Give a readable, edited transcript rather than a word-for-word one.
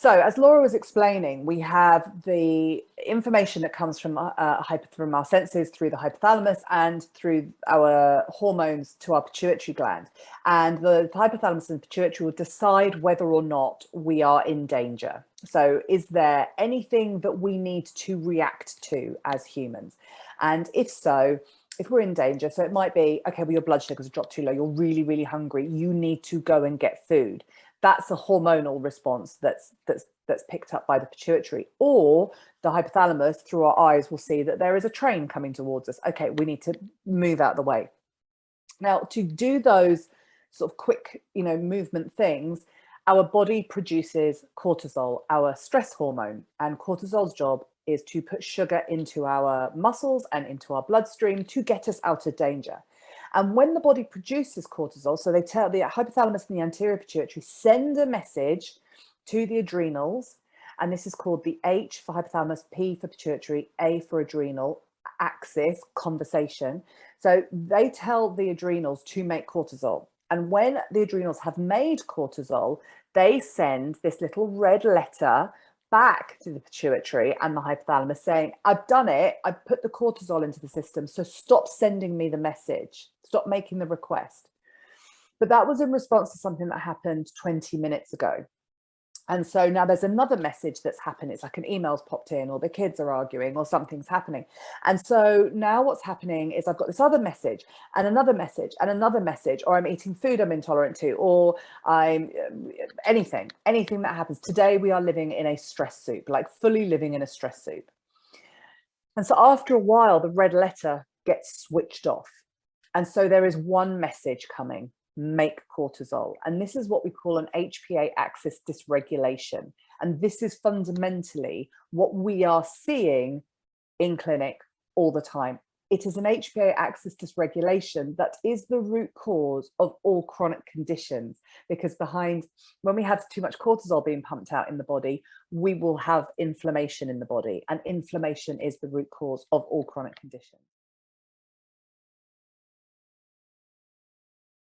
So, as Laura was explaining, we have the information that comes from our senses through the hypothalamus and through our hormones to our pituitary gland. And the hypothalamus and pituitary will decide whether or not we are in danger. So, is there anything that we need to react to as humans? And if so, if we're in danger, so it might be, okay, well, your blood sugars have dropped too low, you're really, really hungry, you need to go and get food. That's a hormonal response that's picked up by the pituitary. Or the hypothalamus, through our eyes, will see that there is a train coming towards us. Okay, we need to move out of the way. Now, to do those sort of quick, movement things, our body produces cortisol, our stress hormone, and cortisol's job is to put sugar into our muscles and into our bloodstream to get us out of danger. And when the body produces cortisol, so they tell the hypothalamus and the anterior pituitary send a message to the adrenals, and this is called the H for hypothalamus, P for pituitary, A for adrenal, axis, conversation. So they tell the adrenals to make cortisol. And when the adrenals have made cortisol, they send this little red letter back to the pituitary and the hypothalamus saying, I've done it, I've put the cortisol into the system, so stop sending me the message, stop making the request. But that was in response to something that happened 20 minutes ago. And so now there's another message that's happened. It's like an email's popped in, or the kids are arguing, or something's happening. And so now what's happening is I've got this other message and another message and another message, or I'm eating food I'm intolerant to, or I'm anything that happens. Today we are living in a stress soup, like fully living in a stress soup. And so after a while, the red letter gets switched off. And so there is one message coming: make cortisol. And this is what we call an HPA Axis Dysregulation. And this is fundamentally what we are seeing in clinic all the time. It is an HPA Axis Dysregulation that is the root cause of all chronic conditions, because when we have too much cortisol being pumped out in the body, we will have inflammation in the body, and inflammation is the root cause of all chronic conditions.